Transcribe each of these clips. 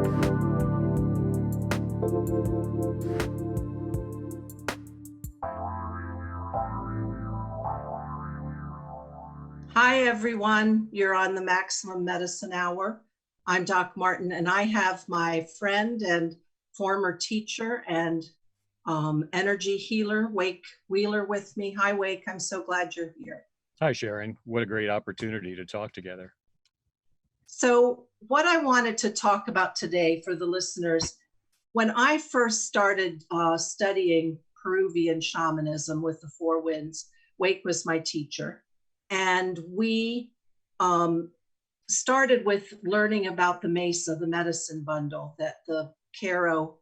Hi, everyone. You're on the Maximum Medicine Hour. I'm Doc Martin, and I have my friend and former teacher and energy healer, Wake Wheeler, with me. Hi, Wake. I'm so glad you're here. Hi, Sharon. What a great opportunity to talk together. So what I wanted to talk about today for the listeners, when I first started studying Peruvian shamanism with the Four Winds, Wake was my teacher. And we started with learning about the Mesa, the medicine bundle that the Caro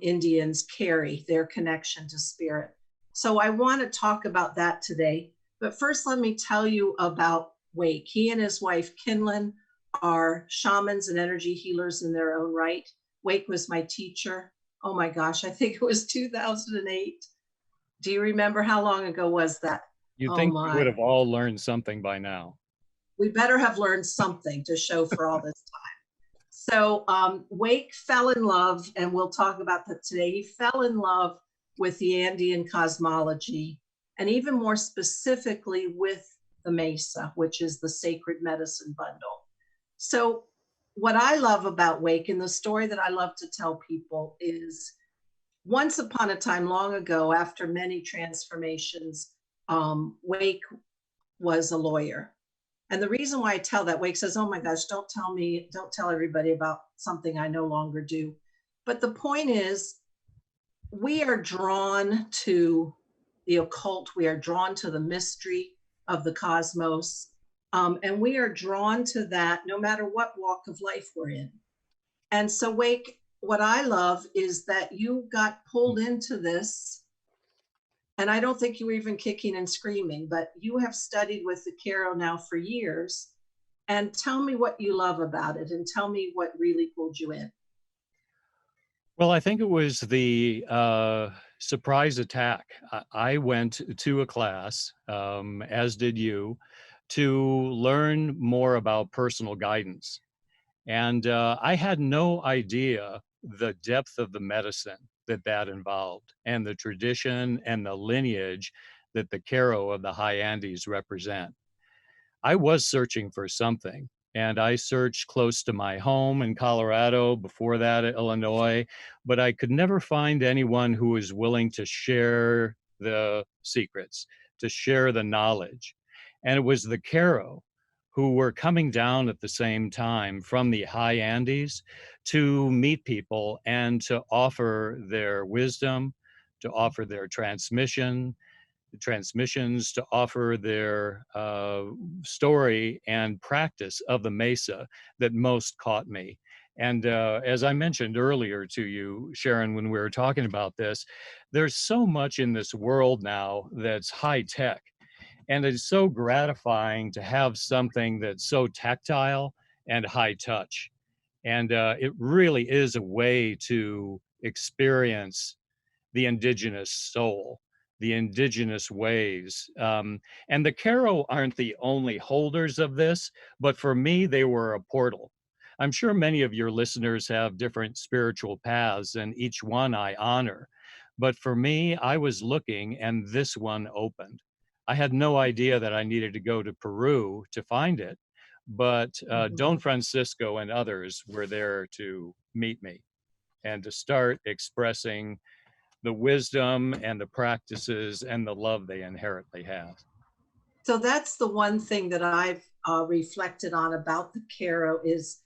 Indians carry, their connection to spirit. So I want to talk about that today. But first, let me tell you about Wake. He and his wife, Kinlan, are shamans and energy healers in their own right. Wake was my teacher. Oh my gosh, I think it was 2008. Do you remember how long ago was that? You'd think we would have all learned something by now. We better have learned something to show for all this time. So Wake fell in love, and we'll talk about that today. He fell in love with the Andean cosmology, and even more specifically with the Mesa, which is the sacred medicine bundle. So what I love about Wake, and the story that I love to tell people, is once upon a time, long ago, after many transformations, Wake was a lawyer. And the reason why I tell that, Wake says, oh my gosh, don't tell everybody about something I no longer do. But the point is, we are drawn to the occult. We are drawn to the mystery of the cosmos. And we are drawn to that no matter what walk of life we're in. And so Wake, what I love is that you got pulled into this. And I don't think you were even kicking and screaming, but you have studied with the Caro now for years. And tell me what you love about it, and tell me what really pulled you in. Well, I think it was the surprise attack. I went to a class, as did you, to learn more about personal guidance. And I had no idea the depth of the medicine that involved, and the tradition and the lineage that the Caro of the high Andes represent. I was searching for something, and I searched close to my home in Colorado, before that Illinois, but I could never find anyone who was willing to share the secrets, to share the knowledge. And it was the Caro who were coming down at the same time from the high Andes to meet people and to offer their wisdom, to offer their transmissions, to offer their story and practice of the Mesa that most caught me. And as I mentioned earlier to you, Sharon, when we were talking about this, there's so much in this world now that's high tech. And it's so gratifying to have something that's so tactile and high touch. And it really is a way to experience the indigenous soul, the indigenous ways. And the Caro aren't the only holders of this, but for me, they were a portal. I'm sure many of your listeners have different spiritual paths, and each one I honor. But for me, I was looking, and this one opened. I had no idea that I needed to go to Peru to find it, but Don Francisco and others were there to meet me and to start expressing the wisdom and the practices and the love they inherently have. So that's the one thing that I've reflected on about the Caro is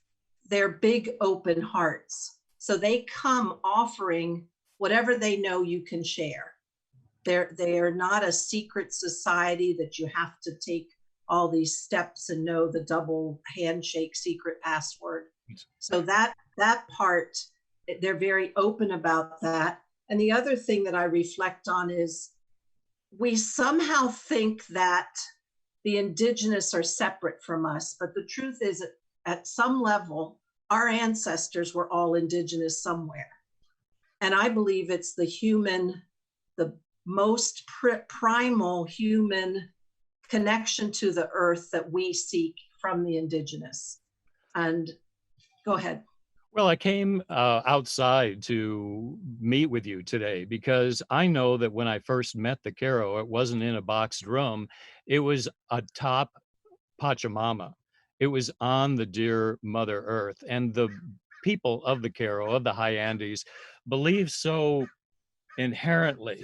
their big open hearts. So they come offering whatever they know you can share. They are not a secret society that you have to take all these steps and know the double handshake secret password. So that part, they're very open about that. And the other thing that I reflect on is we somehow think that the indigenous are separate from us, but the truth is at some level, our ancestors were all indigenous somewhere. And I believe it's the most primal human connection to the earth that we seek from the indigenous. And go ahead. Well, I came outside to meet with you today because I know that when I first met the Caro, it wasn't in a boxed room. It was atop Pachamama. It was on the dear Mother Earth. And the people of the Caro, of the high Andes, believe so inherently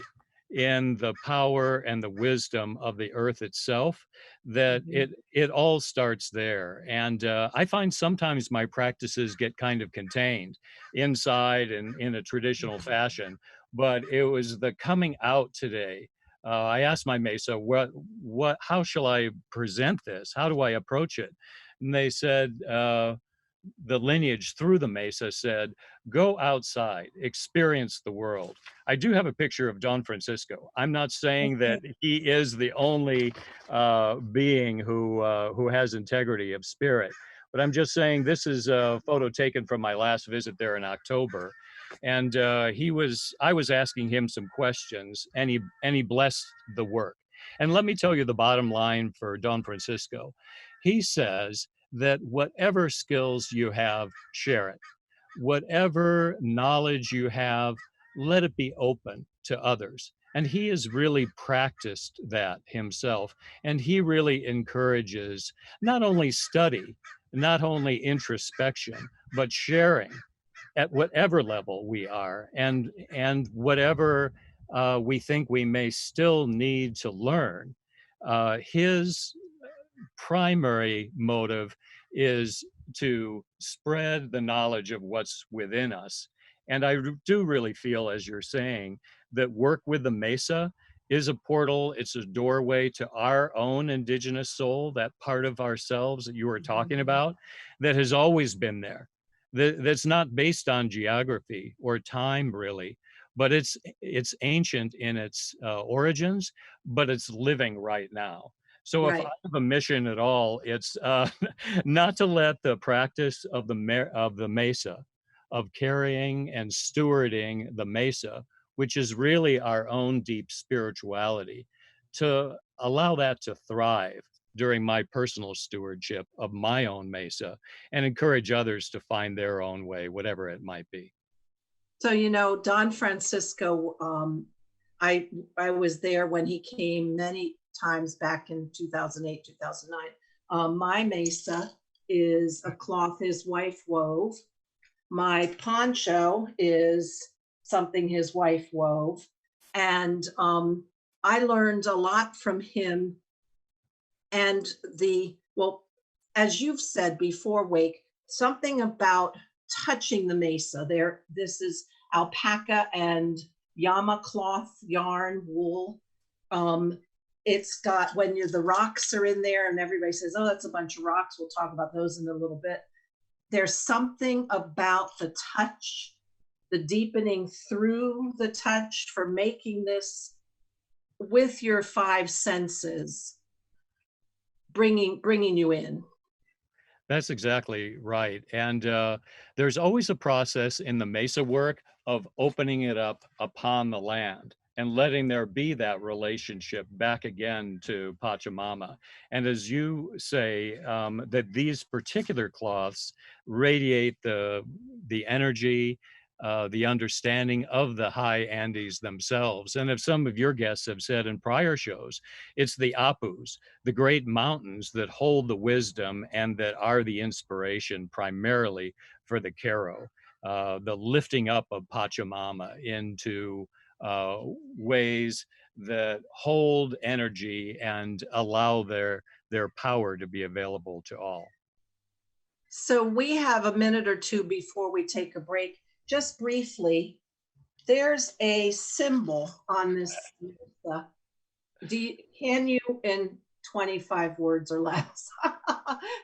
in the power and the wisdom of the earth itself that Mhm. it all starts there. And I find sometimes my practices get kind of contained inside and in a traditional fashion, but it was the coming out today. I asked my Mesa, how shall I present this? How do I approach it? And they said, the lineage through the Mesa said, go outside, experience the world. I do have a picture of Don Francisco. I'm not saying that Okay. he is the only being who has integrity of spirit, but I'm just saying this is a photo taken from my last visit there in October. And I was asking him some questions, and he blessed the work. And let me tell you the bottom line for Don Francisco. He says that whatever skills you have, share it. Whatever knowledge you have, let it be open to others. And he has really practiced that himself. And he really encourages not only study, not only introspection, but sharing at whatever level we are, and whatever we think we may still need to learn. His primary motive is to spread the knowledge of what's within us. And do really feel, as you're saying, that work with the Mesa is a portal, it's a doorway to our own indigenous soul, that part of ourselves that you were talking about, that has always been there. That's not based on geography or time, really, but it's ancient in its origins, but it's living right now. So if I Right. have a mission at all, it's not to let the practice of of the Mesa, of carrying and stewarding the Mesa, which is really our own deep spirituality, to allow that to thrive during my personal stewardship of my own Mesa, and encourage others to find their own way, whatever it might be. So, Don Francisco, I was there when he came many times back in 2008, 2009. My mesa is a cloth his wife wove. My poncho is something his wife wove. And I learned a lot from him. And well, as you've said before, Wake, something about touching the mesa. This is alpaca and llama cloth yarn wool. Um, it's got the rocks are in there, and everybody says, "Oh, that's a bunch of rocks." We'll talk about those in a little bit. There's something about the touch, the deepening through the touch for making this with your five senses, bringing you in. That's exactly right. And there's always a process in the Mesa work of opening it up upon the land and letting there be that relationship back again to Pachamama. And as you say, that these particular cloths radiate the energy, the understanding of the high Andes themselves. And if some of your guests have said in prior shows, it's the Apus, the great mountains that hold the wisdom and that are the inspiration primarily for the Caro, the lifting up of Pachamama into ways that hold energy and allow their power to be available to all. So we have a minute or two before we take a break. Just briefly, there's a symbol on this. Can you, in 25 words or less,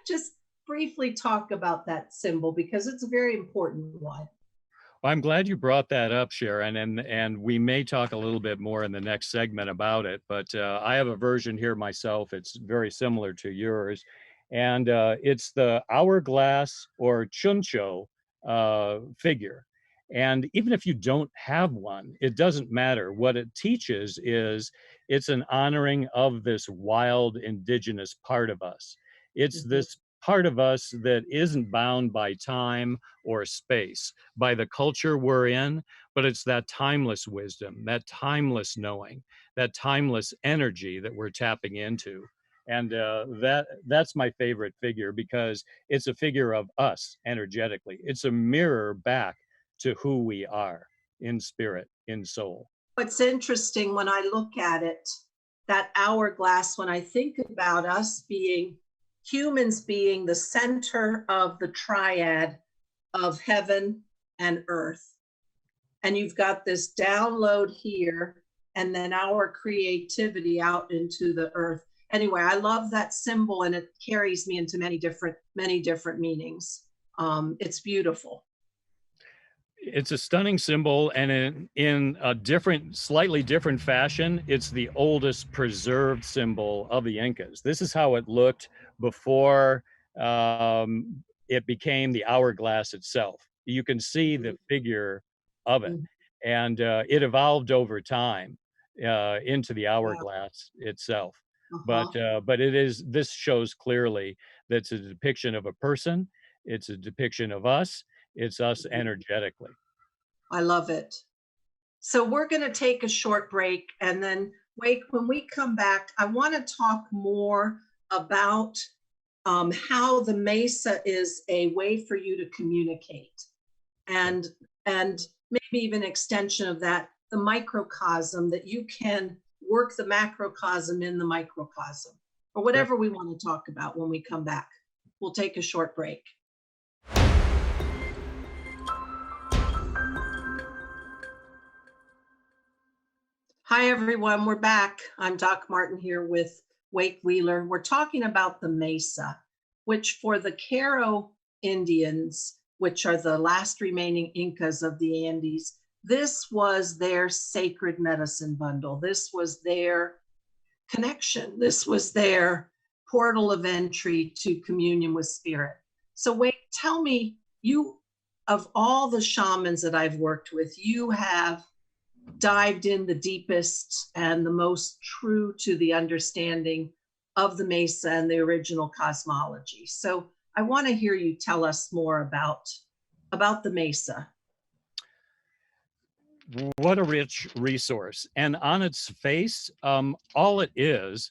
just briefly talk about that symbol because it's a very important one. Well, I'm glad you brought that up, Sharon, and we may talk a little bit more in the next segment about it. But I have a version here myself. It's very similar to yours, and it's the hourglass or chuncho figure. And even if you don't have one, it doesn't matter. What it teaches is it's an honoring of this wild indigenous part of us. It's Mhm. this part of us that isn't bound by time or space, by the culture we're in, but it's that timeless wisdom, that timeless knowing, that timeless energy that we're tapping into. And that's my favorite figure, because it's a figure of us energetically. It's a mirror back to who we are in spirit, in soul. What's interesting when I look at it, that hourglass, when I think about us being humans, being the center of the triad of heaven and earth, and you've got this download here, and then our creativity out into the earth. Anyway, I love that symbol, and it carries me into many different meanings. It's beautiful. It's a stunning symbol, and in a different, slightly different fashion, it's the oldest preserved symbol of the Incas. This is how it looked before it became the hourglass itself. You can see the figure of it, and it evolved over time into the hourglass itself. But it is, this shows clearly that it's a depiction of a person. It's a depiction of us. It's us energetically. I love it. So we're going to take a short break, and then wait, when we come back, I want to talk more about how the Mesa is a way for you to communicate, and maybe even extension of that, the microcosm, that you can work the macrocosm in the microcosm, or whatever we want to talk about when we come back. We'll take a short break. Hi, everyone. We're back. I'm Doc Martin here with Wake Wheeler. We're talking about the Mesa, which for the Caro Indians, which are the last remaining Incas of the Andes, this was their sacred medicine bundle. This was their connection. This was their portal of entry to communion with spirit. So Wake, tell me, you, of all the shamans that I've worked with, you have dived in the deepest and the most true to the understanding of the Mesa and the original cosmology. So I want to hear you tell us more about the Mesa. What a rich resource. And on its face, all it is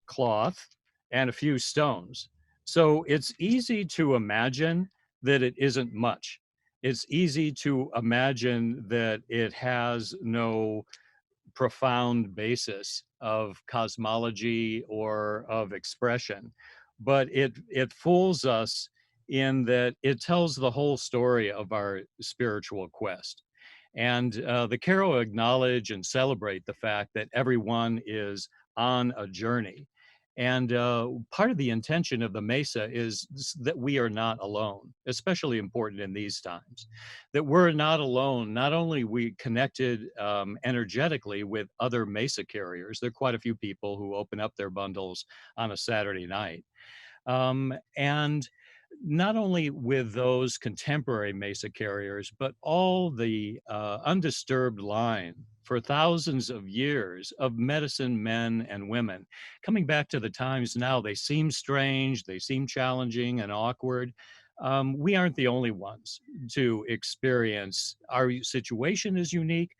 cloth and a few stones. So it's easy to imagine that it isn't much. It's easy to imagine that it has no profound basis of cosmology or of expression, but it fools us in that it tells the whole story of our spiritual quest. And the Caro acknowledge and celebrate the fact that everyone is on a journey. And part of the intention of the Mesa is that we are not alone, especially important in these times, that we're not alone. Not only we connected energetically with other Mesa carriers, there are quite a few people who open up their bundles on a Saturday night. And not only with those contemporary Mesa carriers, but all the undisturbed line for thousands of years of medicine men and women. Coming back to the times now, they seem strange, they seem challenging and awkward. We aren't the only ones to experience. Our situation is unique,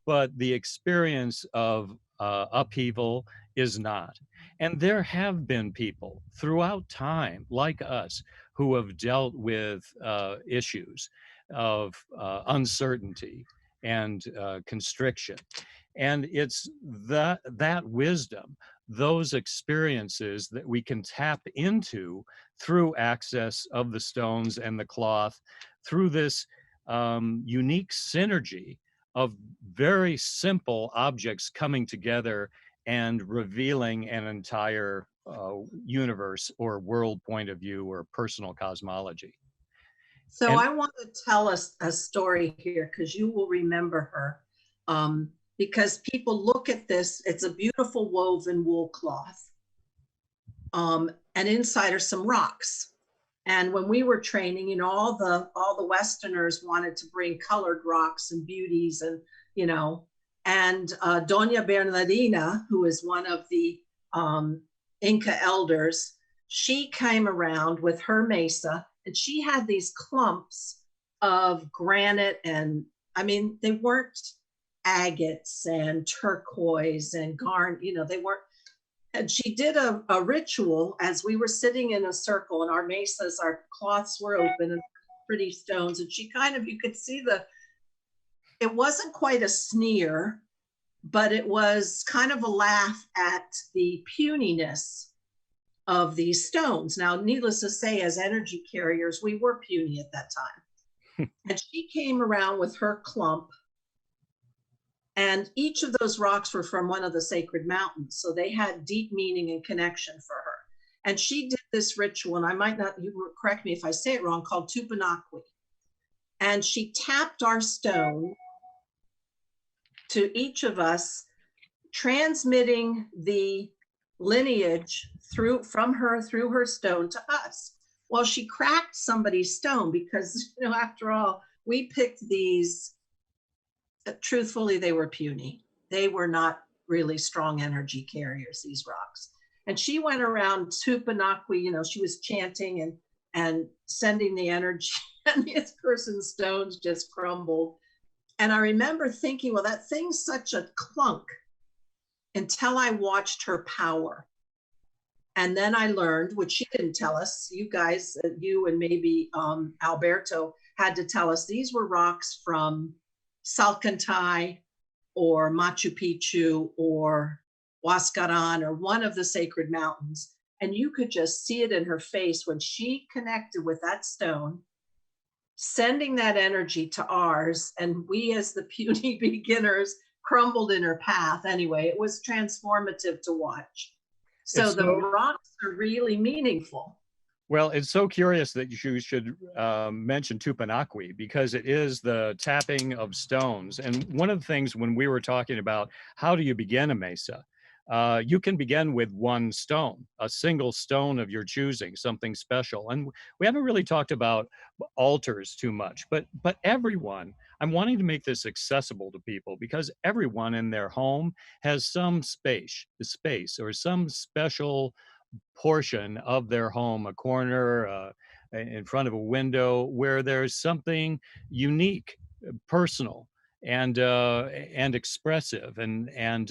but the experience of upheaval is not. And there have been people throughout time like us who have dealt with issues of uncertainty and constriction. And it's that wisdom, those experiences that we can tap into through access of the stones and the cloth, through this unique synergy of very simple objects coming together and revealing an entire universe or world point of view or personal cosmology. So I want to tell us a story here, because you will remember her. Because people look at this, it's a beautiful woven wool cloth. And inside are some rocks. And when we were training, you know, all the Westerners wanted to bring colored rocks and beauties, and, you know, and Doña Bernardina, who is one of the Inca elders, she came around with her Mesa, and she had these clumps of granite, and I mean, they weren't agates and turquoise and they weren't. And she did a ritual as we were sitting in a circle, and our mesas, our cloths were open and pretty stones. And she kind of, you could see it wasn't quite a sneer, but it was kind of a laugh at the puniness of these stones. Now, needless to say, as energy carriers, we were puny at that time. And she came around with her clump, and each of those rocks were from one of the sacred mountains. So they had deep meaning and connection for her. And she did this ritual, and I might not, you correct me if I say it wrong, called Tupanakwi. And she tapped our stone to each of us, transmitting the lineage from her through her stone to us. Well, she cracked somebody's stone because, after all, we picked these. Truthfully, they were puny. They were not really strong energy carriers, these rocks. And she went around Tupanakwi, she was chanting and sending the energy, and this person's stones just crumbled. And I remember thinking, well, that thing's such a clunk, until I watched her power. And then I learned, which she didn't tell us, you guys, you and maybe Alberto had to tell us, these were rocks from Salcantay or Machu Picchu or Huascaran or one of the sacred mountains. And you could just see it in her face when she connected with that stone, sending that energy to ours. And we, as the puny beginners, crumbled in her path. Anyway, it was transformative to watch. So the rocks are really meaningful. Well, it's so curious that you should mention Tupanakwi, because it is the tapping of stones. And one of the things when we were talking about how do you begin a mesa, you can begin with one stone, a single stone of your choosing, something special. And we haven't really talked about altars too much, but everyone, I'm wanting to make this accessible to people, because everyone in their home has some space or some special portion of their home, a corner in front of a window, where there's something unique, personal, and expressive and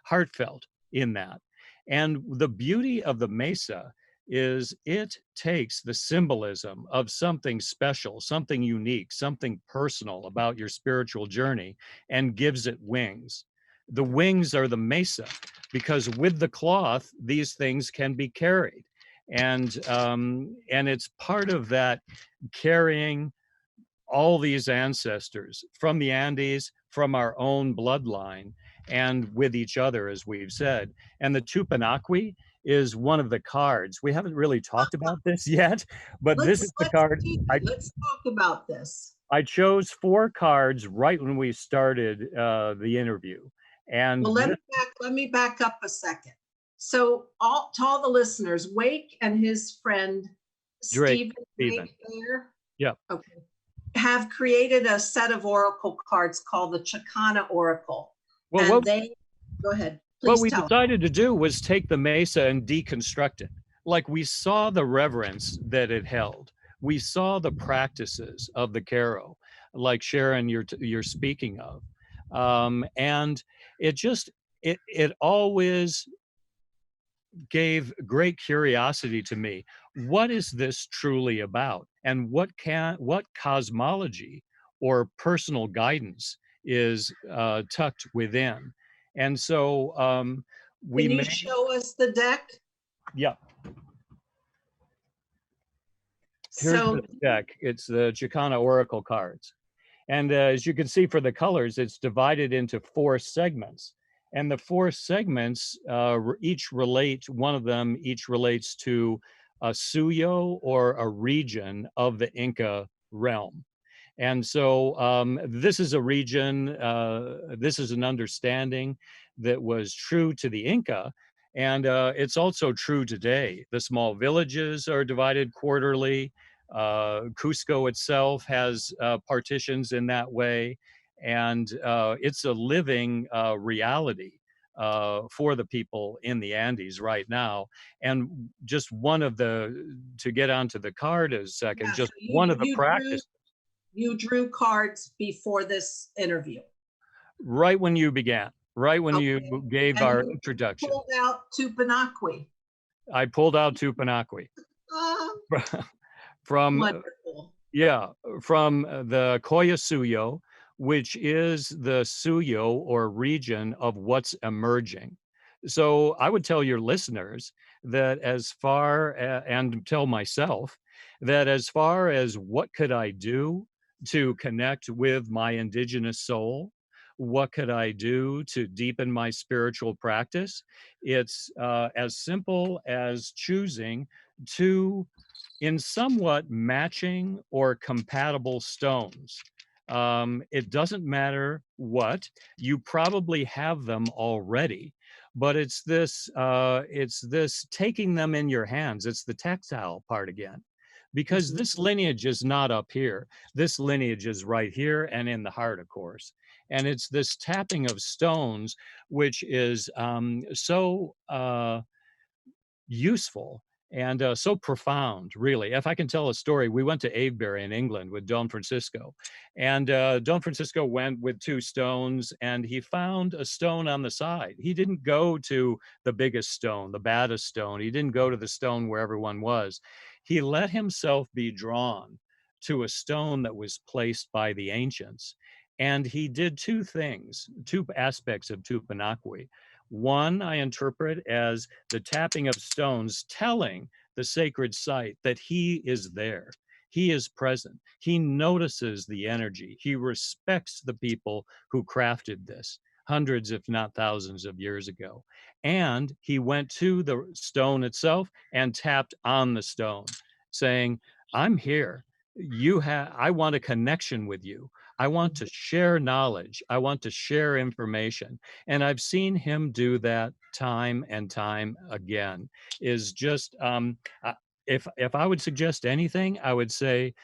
heartfelt in that. And the beauty of the mesa is it takes the symbolism of something special, something unique, something personal about your spiritual journey, and gives it wings. The wings are the mesa, because with the cloth, these things can be carried. And it's part of that carrying all these ancestors from the Andes, from our own bloodline, and with each other, as we've said. And the Tupanakwi is one of the cards. We haven't really talked about this yet, but this is the card. Let's talk about this. I chose 4 cards right when we started the interview. And well, let me back up a second. So to all the listeners, Wake and his friend Stephen there, yeah, okay, have created a set of oracle cards called the Chicana Oracle. Well, go ahead. Please. What we decided to do was take the mesa and deconstruct it. Like, we saw the reverence that it held. We saw the practices of the Caro, like Sharon, you're speaking of. And it always gave great curiosity to me. What is this truly about? And what cosmology or personal guidance is tucked within? And so can you show us the deck? Yeah. Here's the deck. It's the Chicana Oracle cards. And as you can see for the colors, it's divided into 4 segments. And the 4 segments one of them each relates to a suyo, or a region of the Inca realm. And so this is a region, this is an understanding that was true to the Inca. And it's also true today. The small villages are divided quarterly. Cusco itself has partitions in that way. And it's a living reality for the people in the Andes right now. And just one of the, to get onto the card a second, Yeah, just so one of the practices. you drew cards before this interview. Right when you began, right when you gave And our you introduction. pulled out Tupanaqui. I pulled out Tupanaqui Ah, from, wonderful. yeah, from the Koya Suyo, which is the Suyo or region of what's emerging. So I would tell your listeners that as far and tell myself that as far as what could I do to connect with my indigenous soul, what could I do to deepen my spiritual practice? It's as simple as choosing to in somewhat matching or compatible stones. It doesn't matter what, you probably have them already, but it's this taking them in your hands. It's the textile part again, because this lineage is not up here. This lineage is right here and in the heart, of course. And it's this tapping of stones, which is so useful and so profound, really. If I can tell a story, we went to Avebury in England with Don Francisco, and Don Francisco went with two stones, and he found a stone on the side. He didn't go to the biggest stone, the baddest stone. He didn't go to the stone where everyone was. He let himself be drawn to a stone that was placed by the ancients. And he did two things, two aspects of Tupanaqui. One, I interpret as the tapping of stones telling the sacred site that he is there. He is present. He notices the energy. He respects the people who crafted this hundreds, if not thousands of years ago. And he went to the stone itself and tapped on the stone, saying, I'm here. I want a connection with you. I want to share knowledge. I want to share information. And I've seen him do that time and time again. Is just if I would suggest anything, I would say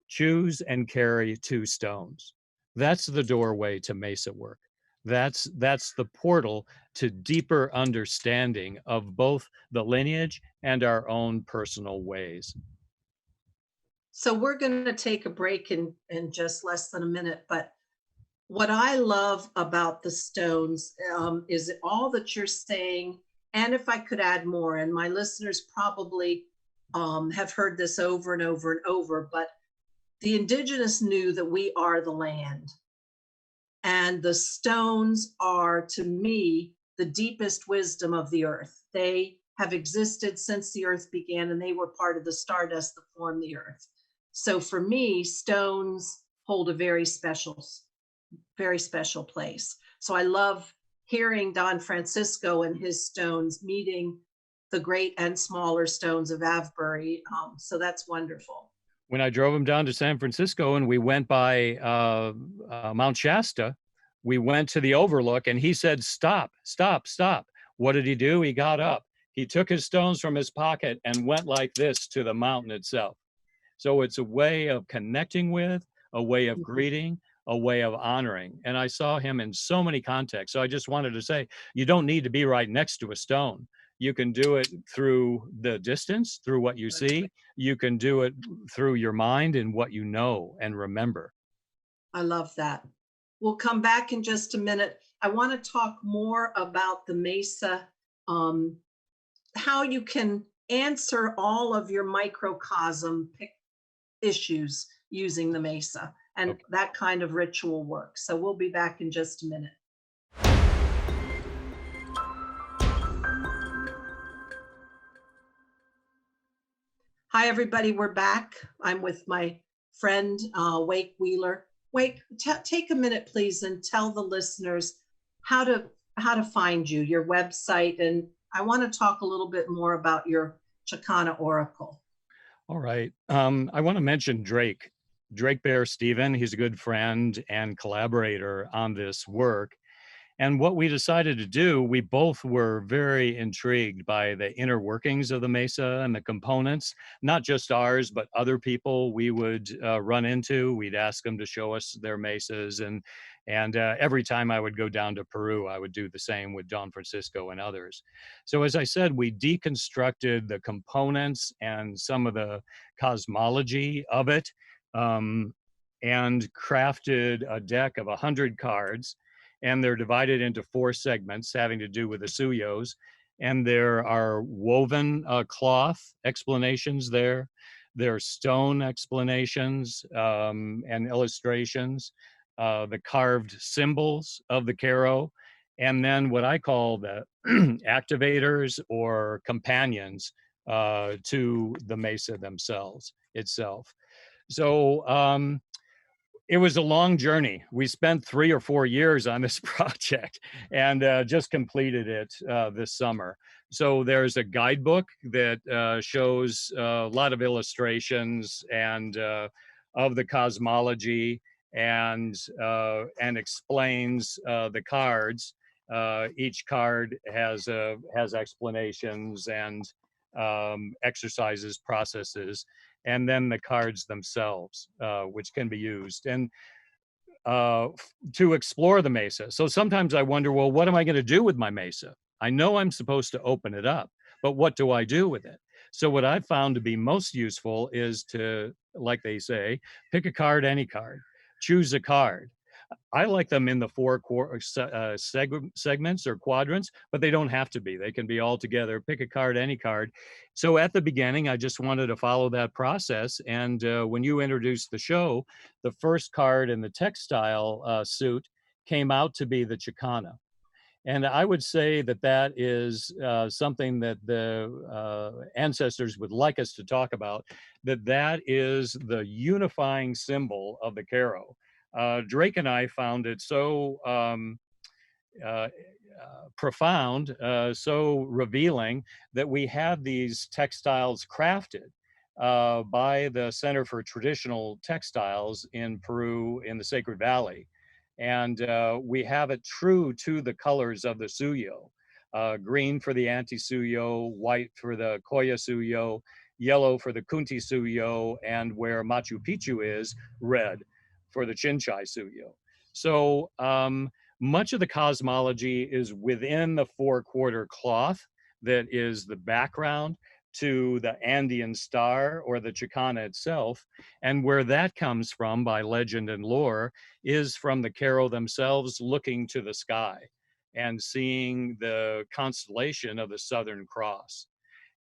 choose and carry two stones. That's the doorway to Mesa work. That's the portal to deeper understanding of both the lineage and our own personal ways. So we're going to take a break in just less than a minute, but what I love about the stones is all that you're saying. And if I could add more, and my listeners probably have heard this over and over and over, but the indigenous knew that we are the land. And the stones are, to me, the deepest wisdom of the earth. They have existed since the earth began, and they were part of the stardust that formed the earth. So for me, stones hold a very special place. So I love hearing Don Francisco and his stones meeting the great and smaller stones of Avebury. So that's wonderful. When I drove him down to San Francisco and we went by Mount Shasta, we went to the overlook and he said, stop, stop, stop. What did he do? He got up. He took his stones from his pocket and went like this to the mountain itself. So it's a way of connecting with, a way of greeting, a way of honoring. And I saw him in so many contexts. So I just wanted to say, you don't need to be right next to a stone. You can do it through the distance, through what you see. You can do it through your mind and what you know and remember. I love that. We'll come back in just a minute. I want to talk more about the Mesa, how you can answer all of your microcosm issues using the Mesa and that kind of ritual work. So we'll be back in just a minute. Hi, everybody. We're back. I'm with my friend, Wake Wheeler. Wake, take a minute, please, and tell the listeners how to find you, your website. And I want to talk a little bit more about your Chicana Oracle. All right. I want to mention Drake Bear Stephen. He's a good friend and collaborator on this work. And what we decided to do, we both were very intrigued by the inner workings of the Mesa and the components, not just ours, but other people we would run into. We'd ask them to show us their Mesas. And every time I would go down to Peru, I would do the same with Don Francisco and others. So as I said, we deconstructed the components and some of the cosmology of it, and crafted a deck of 100 cards, and they're divided into 4 segments having to do with the suyos. And there are woven cloth explanations there. There are stone explanations and illustrations, the carved symbols of the Caro, and then what I call the activators or companions to the Mesa themselves itself. So it was a long journey. We spent 3 or 4 years on this project and just completed it this summer. So there's a guidebook that shows a lot of illustrations and of the cosmology and explains the cards. Each card has explanations and exercises, processes, and then the cards themselves, which can be used and to explore the Mesa. So sometimes I wonder, well, what am I going to do with my Mesa? I know I'm supposed to open it up, but what do I do with it? So what I've found to be most useful is to, like they say, pick a card, any card, choose a card. I like them in the 4 segments or quadrants, but they don't have to be. They can be all together. Pick a card, any card. So at the beginning, I just wanted to follow that process. And when you introduced the show, the first card in the textile suit came out to be the Chicana. And I would say that that is something that the ancestors would like us to talk about, that is the unifying symbol of the Caro. Drake and I found it so profound, so revealing, that we had these textiles crafted by the Center for Traditional Textiles in Peru in the Sacred Valley. And we have it true to the colors of the suyo. Green for the anti-suyo, white for the Koya suyo, yellow for the Kunti suyo, and where Machu Picchu is, red for the Chinchai suyo. So much of the cosmology is within the 4-quarter cloth that is the background to the Andean star or the Chicana itself. And where that comes from by legend and lore is from the Caro themselves looking to the sky and seeing the constellation of the Southern Cross.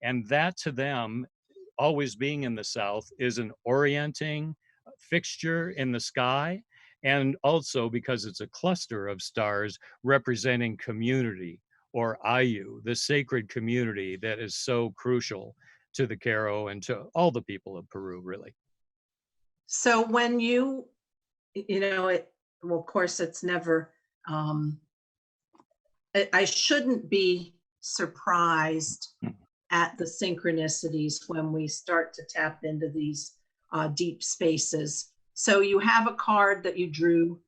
And that to them, always being in the South, is an orienting fixture in the sky. And also because it's a cluster of stars representing community, or Ayu, the sacred community that is so crucial to the Caro and to all the people of Peru, really. So when you know, well, of course, it's never, I shouldn't be surprised at the synchronicities when we start to tap into these deep spaces. So you have a card that you drew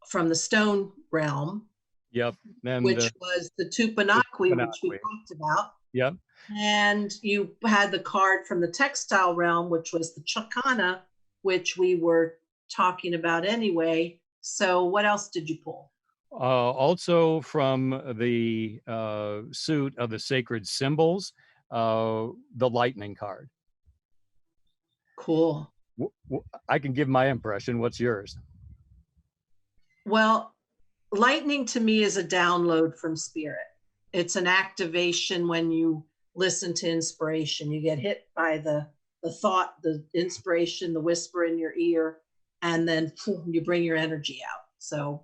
from the stone realm. Yep. And which was the Tupanaqui, which we talked about. Yep. And you had the card from the textile realm, which was the Chicana, which we were talking about anyway. So what else did you pull? Also from the suit of the sacred symbols, the lightning card. Cool. I can give my impression. What's yours? Well, lightning to me is a download from spirit. It's an activation when you listen to inspiration. You get hit by the thought, the inspiration, the whisper in your ear, and then you bring your energy out. So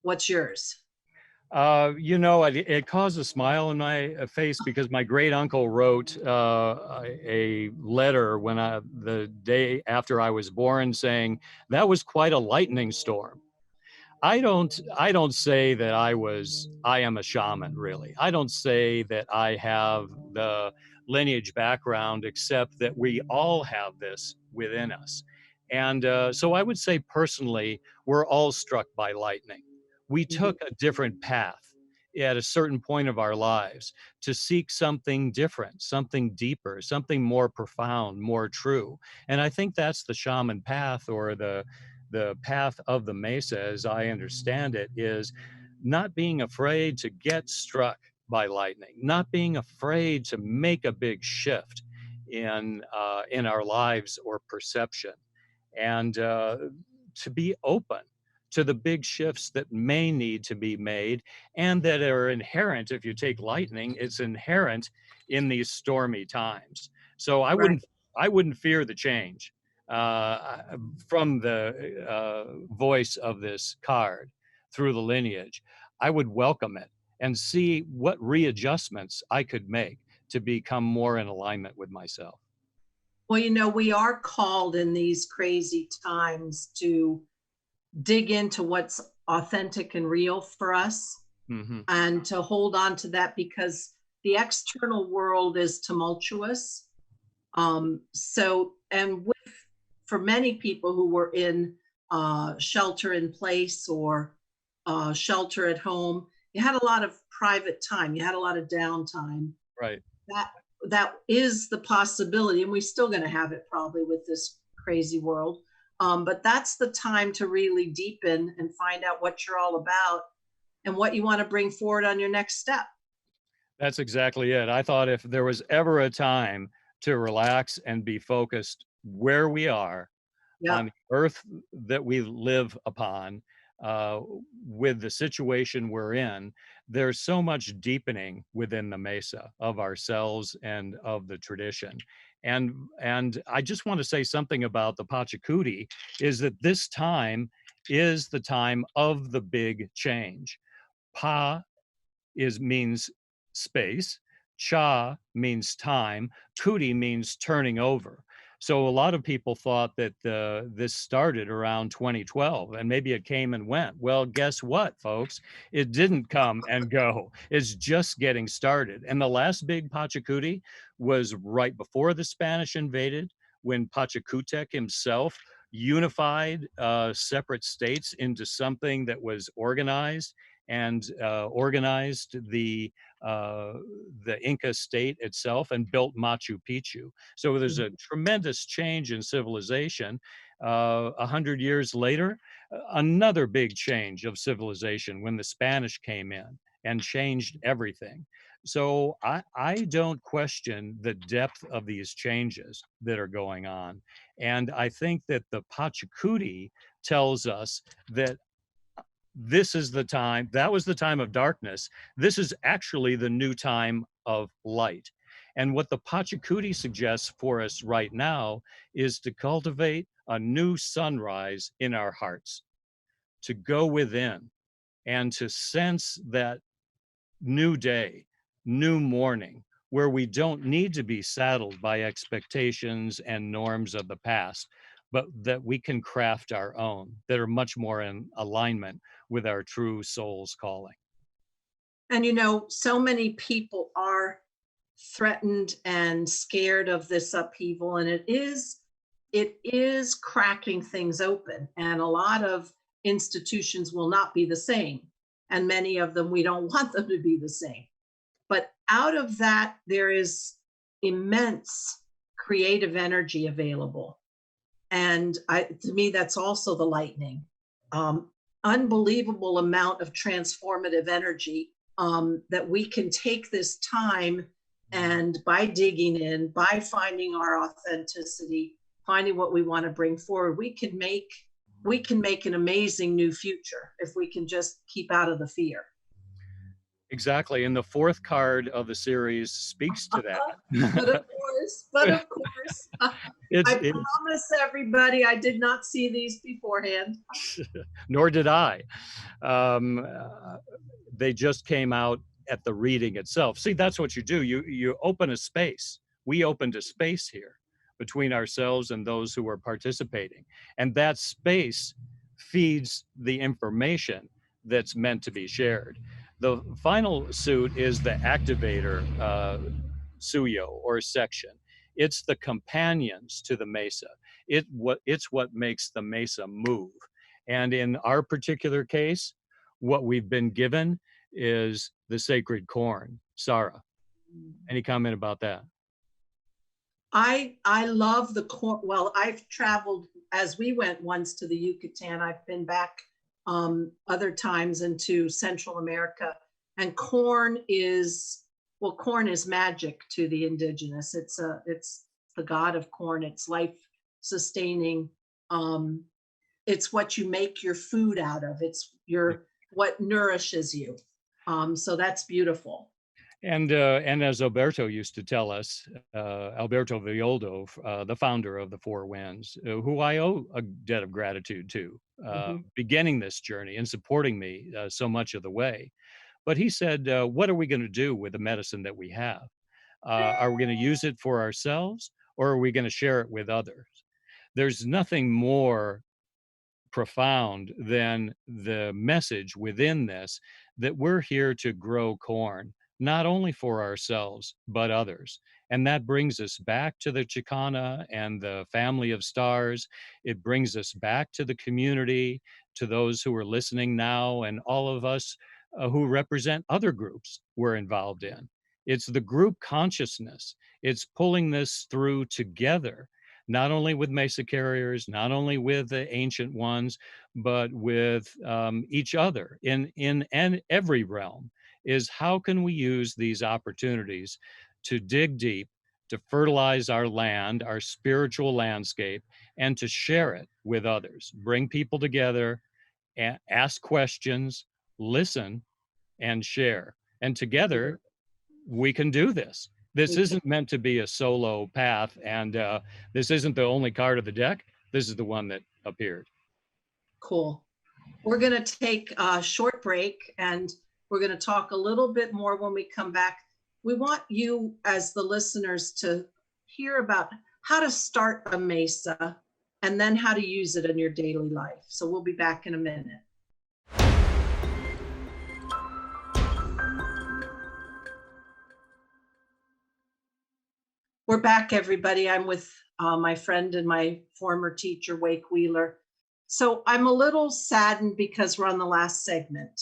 what's yours? You know, it caused a smile on my face because my great uncle wrote a letter the day after I was born saying that was quite a lightning storm. I don't say that I am a shaman, really. I don't say that I have the lineage background, except that we all have this within us. And so I would say personally, we're all struck by lightning. We Mhm. took a different path at a certain point of our lives to seek something different, something deeper, something more profound, more true. And I think that's the shaman path, or the path of the Mesa, as I understand it, is not being afraid to get struck by lightning, not being afraid to make a big shift in our lives or perception, and to be open to the big shifts that may need to be made and that are inherent. If you take lightning, it's inherent in these stormy times. So Right. I wouldn't fear the change from the voice of this card through the lineage. I would welcome it and see what readjustments I could make to become more in alignment with myself. Well, we are called in these crazy times to dig into what's authentic and real for us, Hmm. and to hold on to that, because the external world is tumultuous. And for many people who were in shelter in place, or shelter at home, you had a lot of private time, you had a lot of downtime. Right. That that is the possibility, and we're still going to have it probably with this crazy world. But that's the time to really deepen and find out what you're all about and what you want to bring forward on your next step. That's exactly it. I thought if there was ever a time to relax and be focused where we are on Yep. the earth that we live upon, uh, with the situation we're in, there's so much deepening within the Mesa of ourselves and of the tradition. And I just want to say something about the Pachacuti, is that this time is the time of the big change. Pa means space, cha means time, kuti means turning over. So a lot of people thought that this started around 2012 and maybe it came and went. Well, guess what, folks? It didn't come and go. It's just getting started. And the last big Pachacuti was right before the Spanish invaded, when Pachacutec himself unified separate states into something that was organized, and organized the Inca state itself and built Machu Picchu. So there's a tremendous change in civilization. 100 years later, another big change of civilization when the Spanish came in and changed everything. So I don't question the depth of these changes that are going on. And I think that the Pachacuti tells us that this is the time, that was the time of darkness. This is actually the new time of light. And what the Pachacuti suggests for us right now is to cultivate a new sunrise in our hearts, to go within and to sense that new day, new morning, where we don't need to be saddled by expectations and norms of the past, but that we can craft our own that are much more in alignment with our true soul's calling. And so many people are threatened and scared of this upheaval, and it is cracking things open, and a lot of institutions will not be the same, and many of them we don't want them to be the same. But out of that, there is immense creative energy available. And to me, that's also the lightning. Um, Unbelievable amount of transformative energy, that we can take this time, and by digging in, by finding our authenticity, finding what we want to bring forward, we can make an amazing new future if we can just keep out of the fear. Exactly. And the fourth card of the series speaks to But of that. course, but of course, it's I it, promise everybody I did not see these beforehand. Nor did I. Um, uh, they just came out at the reading itself. See, that's what you do. You open a space. We opened a space here between ourselves and those who are participating, and that space feeds the information that's meant to be shared. The final suit is the activator suyo, or section. It's the companions to the mesa. It's what makes the mesa move. And in our particular case, what we've been given is the sacred corn. Sarah, any comment about that? I love the corn. Well, I've traveled as we went once to the Yucatan. I've been back other times into Central America, and corn is magic to the indigenous. It's the god of corn. It's life sustaining. It's what you make your food out of. It's what nourishes you. So that's beautiful. And as Alberto used to tell us, Alberto Violdo, the founder of the Four Winds, who I owe a debt of gratitude to, beginning this journey and supporting me so much of the way. But he said, what are we going to do with the medicine that we have? Are we going to use it for ourselves, or are we going to share it with others? There's nothing more profound than the message within this, that we're here to grow corn, not only for ourselves, but others. And that brings us back to the Chicana and the family of stars. It brings us back to the community, to those who are listening now, and all of us who represent other groups we're involved in. It's the group consciousness. It's pulling this through together, not only with Mesa carriers, not only with the ancient ones, but with each other in every realm, is how can we use these opportunities to dig deep, to fertilize our land, our spiritual landscape, and to share it with others, bring people together, ask questions, listen, and share. And together, we can do this. This isn't meant to be a solo path, and this isn't the only card of the deck. This is the one that appeared. Cool. We're going to take a short break, and we're going to talk a little bit more when we come back. We want you as the listeners to hear about how to start a Mesa and then how to use it in your daily life. So we'll be back in a minute. We're back, everybody. I'm with my friend and my former teacher, Wake Wheeler. So I'm a little saddened because we're on the last segment.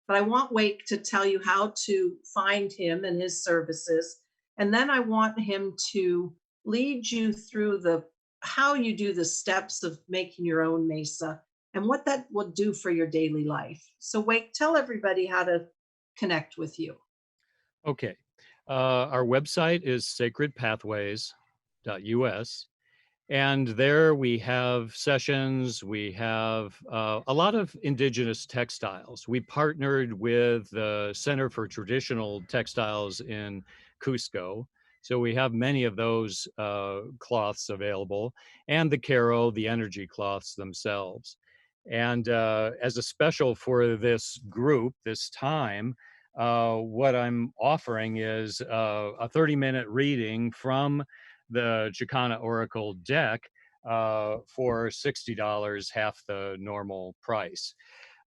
But I want Wake to tell you how to find him and his services. And then I want him to lead you through how you do the steps of making your own Mesa and what that will do for your daily life. So Wake, tell everybody how to connect with you. Okay. Our website is sacredpathways.us. And there we have sessions, we have a lot of indigenous textiles. We partnered with the Center for Traditional Textiles in Cusco. So we have many of those cloths available, and the Caro, the energy cloths themselves. And as a special for this group, this time, what I'm offering is a 30-minute reading from the Chicana Oracle deck for $60, half the normal price.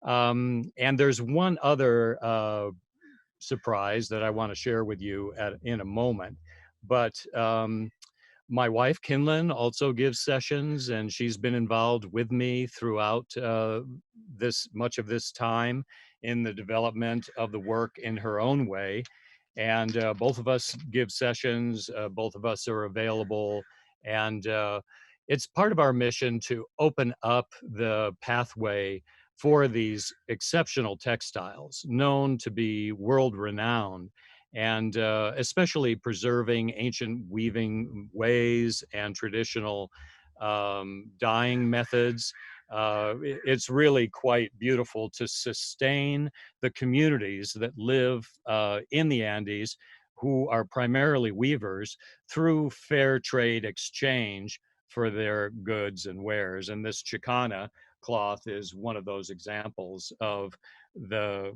And there's one other surprise that I want to share with you in a moment. But my wife, Kinlan, also gives sessions, and she's been involved with me throughout much of this time in the development of the work in her own way. And both of us give sessions, both of us are available. And it's part of our mission to open up the pathway for these exceptional textiles known to be world renowned, and especially preserving ancient weaving ways and traditional dyeing methods. It's really quite beautiful to sustain the communities that live in the Andes, who are primarily weavers, through fair trade exchange for their goods and wares. And this Chicana cloth is one of those examples of the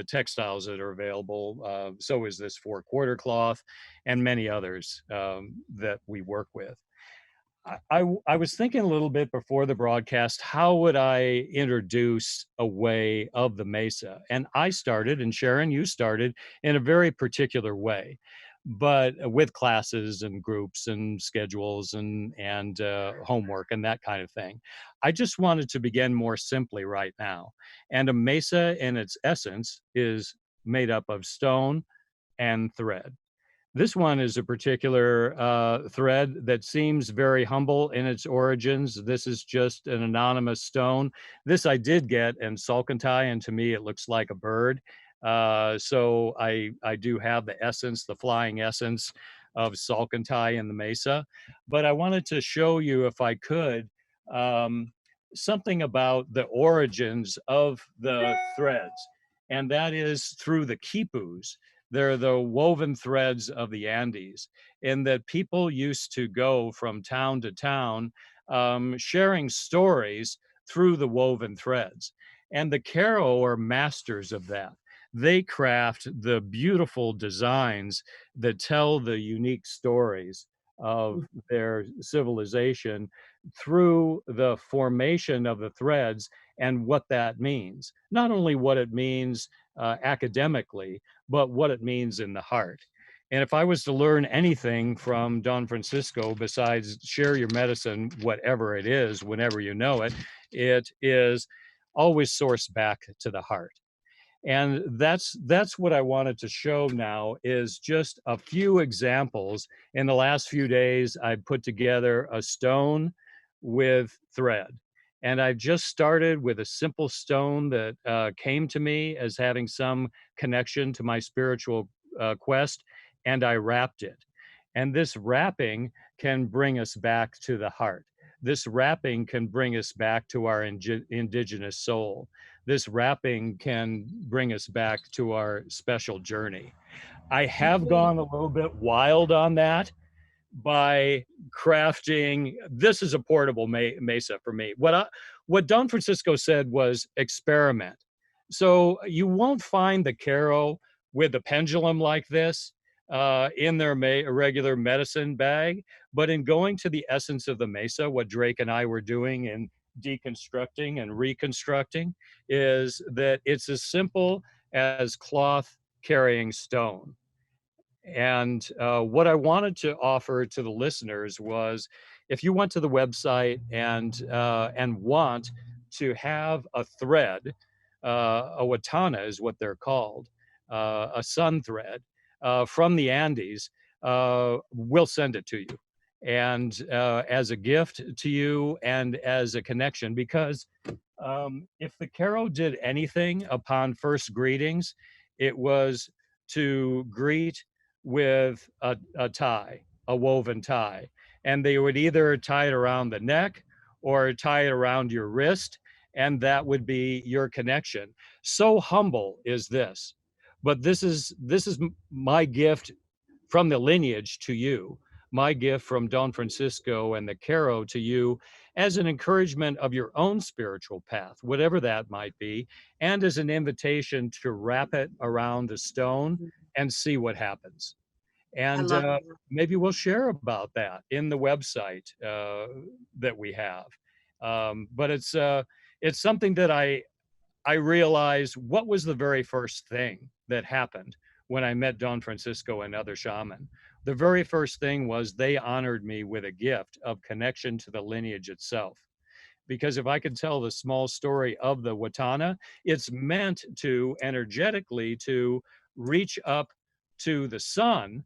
textiles that are available. So is this 4/4 cloth and many others that we work with. I was thinking a little bit before the broadcast, how would I introduce a way of the Mesa? And I started, and Sharon, you started in a very particular way. but with classes and groups and schedules and homework and that kind of thing. I just wanted to begin more simply right now. And a mesa in its essence is made up of stone and thread. This one is a particular thread that seems very humble in its origins. This is just an anonymous stone. This I did get in Salcantay, and to me it looks like a bird. So I do have the essence, the flying essence of Salcantay in the Mesa. But I wanted to show you, if I could, um, something about the origins of the threads, and that is through the quipus. They're the woven threads of the Andes, in that people used to go from town to town, sharing stories through the woven threads. And the Caro are masters of that. They craft the beautiful designs that tell the unique stories of their civilization through the formation of the threads and what that means. Not only what it means academically, but what it means in the heart. And if I was to learn anything from Don Francisco, besides share your medicine, whatever it is, whenever you know it, it is always source back to the heart. And that's what I wanted to show now, is just a few examples. In the last few days, I put together a stone with thread. And I just started with a simple stone that came to me as having some connection to my spiritual quest, and I wrapped it. And this wrapping can bring us back to the heart. This wrapping can bring us back to our indigenous soul. This wrapping can bring us back to our special journey. I have gone a little bit wild on that by crafting. This is a portable mesa for me. What Don Francisco said was experiment. So you won't find the Caro with a pendulum like this in their regular medicine bag, but in going to the essence of the mesa, what Drake and I were doing in deconstructing and reconstructing, is that it's as simple as cloth carrying stone. And what I wanted to offer to the listeners was, if you went to the website and want to have a thread, a watana is what they're called, a sun thread from the Andes, we'll send it to you, and as a gift to you and as a connection. Because if the Caro did anything upon first greetings, it was to greet with a tie, a woven tie. And they would either tie it around the neck or tie it around your wrist, and that would be your connection. So humble is this. But this is my gift from the lineage to you, my gift from Don Francisco and the Caro to you, as an encouragement of your own spiritual path, whatever that might be, and as an invitation to wrap it around the stone and see what happens. I And love that. maybe we'll share about that in the website that we have. But it's something that I realized, what was the very first thing that happened when I met Don Francisco and other shaman. The very first thing was they honored me with a gift of connection to the lineage itself. Because if I could tell the small story of the Watana, it's meant to energetically to reach up to the sun,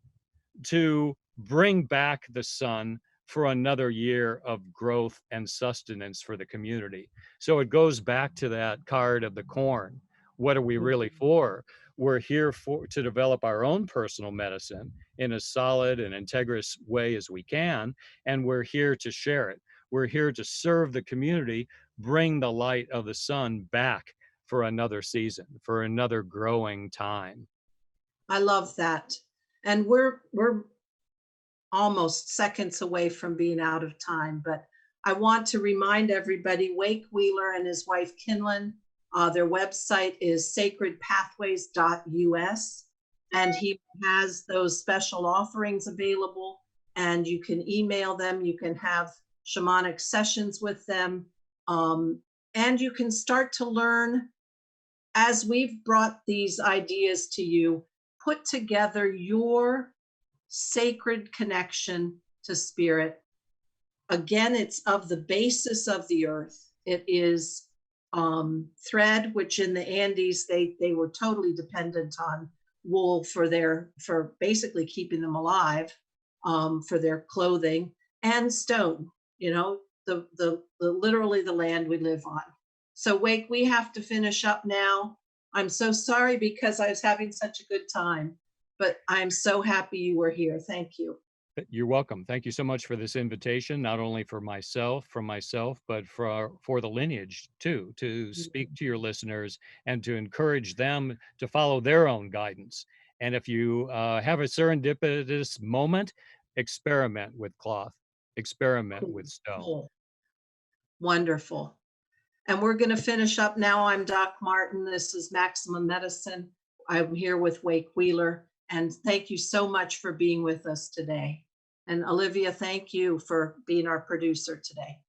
to bring back the sun for another year of growth and sustenance for the community. So it goes back to that card of the corn. What are we really for? We're here to develop our own personal medicine in as solid and integrous way as we can, and we're here to share it. We're here to serve the community, bring the light of the sun back for another season, for another growing time. I love that. And we're almost seconds away from being out of time, but I want to remind everybody, Wake Wheeler and his wife Kinlan, their website is sacredpathways.us, and he has those special offerings available, and you can email them, you can have shamanic sessions with them, and you can start to learn, as we've brought these ideas to you, put together your sacred connection to spirit. Again, it's of the basis of the earth. It is thread, which in the Andes, they were totally dependent on wool for basically keeping them alive, for their clothing, and stone, you know, the literally the land we live on. So Wake, we have to finish up now. I'm so sorry because I was having such a good time, but I'm so happy you were here. Thank you. You're welcome. Thank you so much for this invitation, not only for myself, but for the lineage too, to speak to your listeners and to encourage them to follow their own guidance. And if you have a serendipitous moment, experiment with cloth, experiment with stone. Cool. Wonderful. And we're going to finish up now. I'm Doc Martin. This is Maximum Medicine. I'm here with Wake Wheeler. And thank you so much for being with us today. And Olivia, thank you for being our producer today.